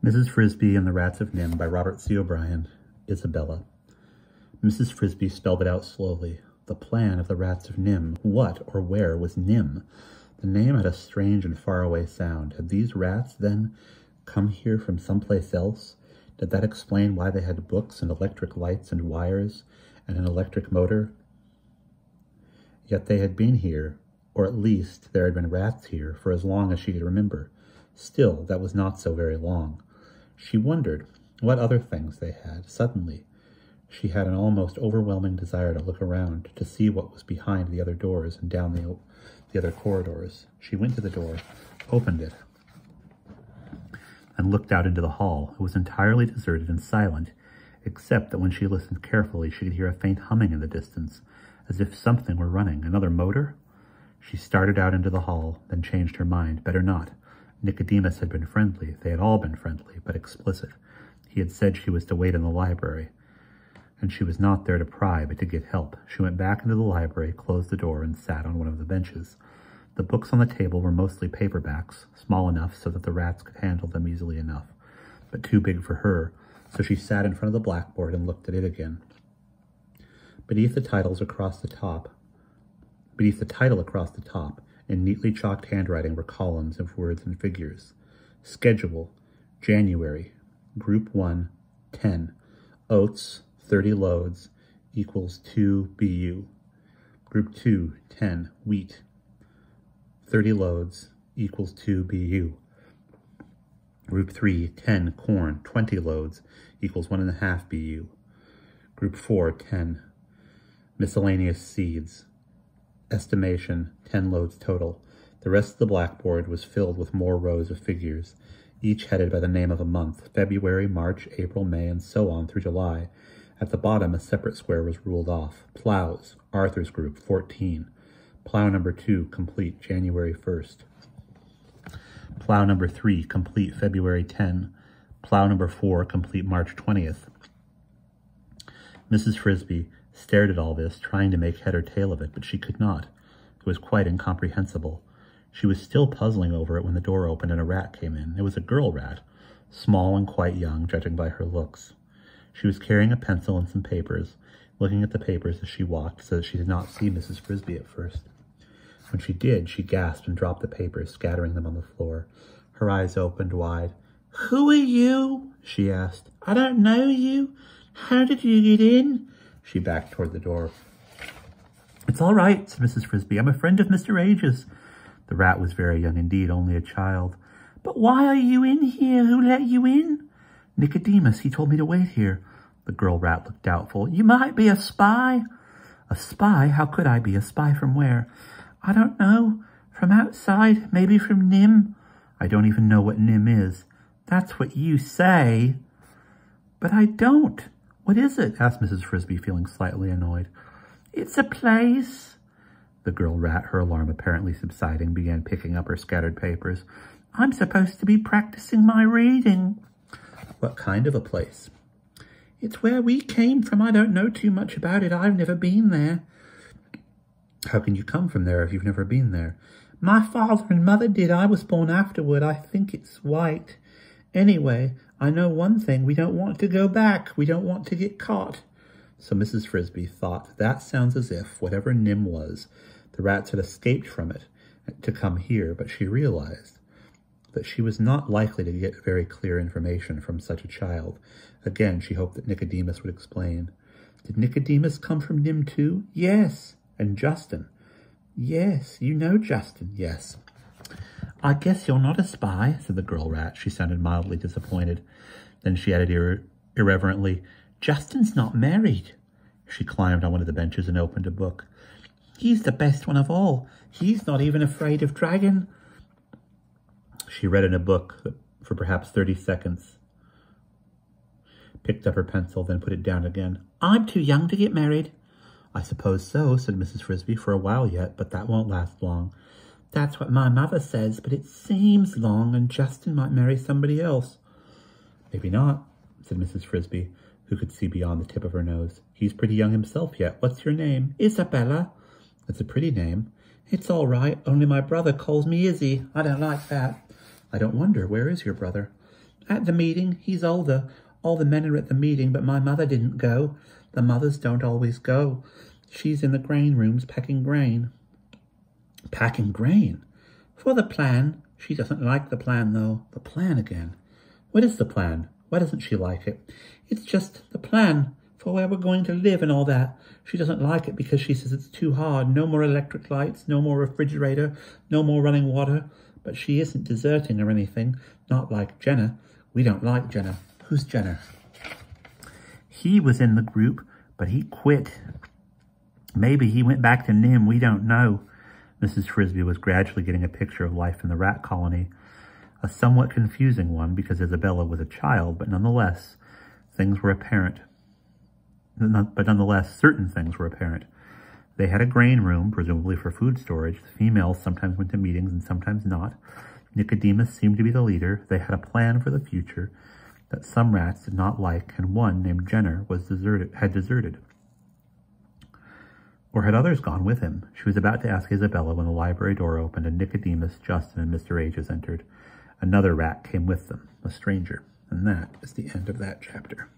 Mrs. Frisby and the Rats of Nimh by Robert C. O'Brien. Isabella. Mrs. Frisby spelled it out slowly. The plan of the Rats of Nimh. What or where was Nimh? The name had a strange and faraway sound. Had these rats, then, come here from someplace else? Did that explain why they had books and electric lights and wires and an electric motor? Yet they had been here, or at least there had been rats here for as long as she could remember. Still, that was not so very long. She wondered what other things they had. Suddenly, she had an almost overwhelming desire to look around, to see what was behind the other doors and down the other corridors. She went to the door, opened it, and looked out into the hall. It was entirely deserted and silent, except that when she listened carefully, she could hear a faint humming in the distance, as if something were running. Another motor? She started out into the hall, then changed her mind. Better not. Nicodemus had been friendly. They had all been friendly, but explicit. He had said she was to wait in the library, and she was not there to pry, but to get help. She went back into the library, closed the door, and sat on one of the benches. The books on the table were mostly paperbacks, small enough so that the rats could handle them easily enough, but too big for her, so she sat in front of the blackboard and looked at it again. Beneath the title across the top, in neatly chalked handwriting were columns of words and figures. Schedule, January, Group 1, 10. Oats, 30 loads, equals 2 BU. Group 2, 10. Wheat, 30 loads, equals 2 BU. Group 3, 10. Corn, 20 loads, equals 1.5 BU. Group 4, 10. Miscellaneous seeds. Estimation, 10 loads total. The rest of the blackboard was filled with more rows of figures, each headed by the name of a month: February, March, April, May, and so on through July. At the bottom, a separate square was ruled off. Plows, Arthur's group, 14. Plow number 2, complete, January 1st. Plow number 3, complete, February 10. Plow number 4, complete, March 20th. Mrs. Frisby stared at all this, trying to make head or tail of it, but she could not. It was quite incomprehensible. She was still puzzling over it when the door opened and a rat came in. It was a girl rat, small and quite young, judging by her looks. She was carrying a pencil and some papers, looking at the papers as she walked so that she did not see Mrs. Frisby at first. When she did, she gasped and dropped the papers, scattering them on the floor. Her eyes opened wide. "Who are you?" she asked. "I don't know you. How did you get in?" She backed toward the door. "It's all right," said Mrs. Frisby. "I'm a friend of Mr. Age's." The rat was very young indeed, only a child. "But why are you in here? Who let you in?" "Nicodemus. He told me to wait here." The girl rat looked doubtful. "You might be a spy." "A spy? How could I be? A spy from where?" "I don't know. From outside. Maybe from Nimh." "I don't even know what Nimh is." "That's what you say." "But I don't." "What is it?" asked Mrs. Frisby, feeling slightly annoyed. "It's a place." The girl rat, her alarm apparently subsiding, began picking up her scattered papers. "I'm supposed to be practicing my reading." "What kind of a place?" "It's where we came from. I don't know too much about it. I've never been there." "How can you come from there if you've never been there?" "My father and mother did. I was born afterward. I think it's white. Anyway, I know one thing. We don't want to go back. We don't want to get caught." So Mrs. Frisby thought, that sounds as if, whatever Nimh was, the rats had escaped from it to come here, but she realized that she was not likely to get very clear information from such a child. Again, she hoped that Nicodemus would explain. "Did Nicodemus come from Nimh too?" "Yes." "And Justin?" "Yes. You know Justin?" "Yes." "I guess you're not a spy," said the girl rat. She sounded mildly disappointed. Then she added irreverently, "Justin's not married." She climbed on one of the benches and opened a book. "He's the best one of all. He's not even afraid of dragon." She read in a book for perhaps 30 seconds, picked up her pencil, then put it down again. "I'm too young to get married." "I suppose so," said Mrs. Frisby, "for a while yet, but that won't last long." "That's what my mother says, but it seems long, and Justin might marry somebody else." "Maybe not," said Mrs. Frisby, who could see beyond the tip of her nose. "He's pretty young himself yet. What's your name?" "Isabella." "It's a pretty name." "It's all right, only my brother calls me Izzy. I don't like that." "I don't wonder. Where is your brother?" At the meeting. He's older. All the men are at the meeting, but my mother didn't go. The mothers don't always go. She's in the grain rooms packing grain. Packing grain? For the plan. She doesn't like the plan, though. The plan again. What is the plan? Why doesn't she like it? It's just the plan for where we're going to live and all that. She doesn't like it because she says it's too hard. No more electric lights, no more refrigerator, no more running water. But she isn't deserting or anything. Not like Jenna. We don't like Jenna. Who's Jenna? He was in the group, but he quit. Maybe he went back to Nimh. We don't know. Mrs. Frisby was gradually getting a picture of life in the rat colony. A somewhat confusing one because Isabella was a child, but nonetheless, things were apparent. But nonetheless, certain things were apparent. They had a grain room, presumably for food storage. The females sometimes went to meetings and sometimes not. Nicodemus seemed to be the leader. They had a plan for the future that some rats did not like, and one named Jenner had deserted. Or had others gone with him? She was about to ask Isabella when the library door opened and Nicodemus, Justin, and Mr. Ages entered. Another rat came with them, a stranger. And that is the end of that chapter.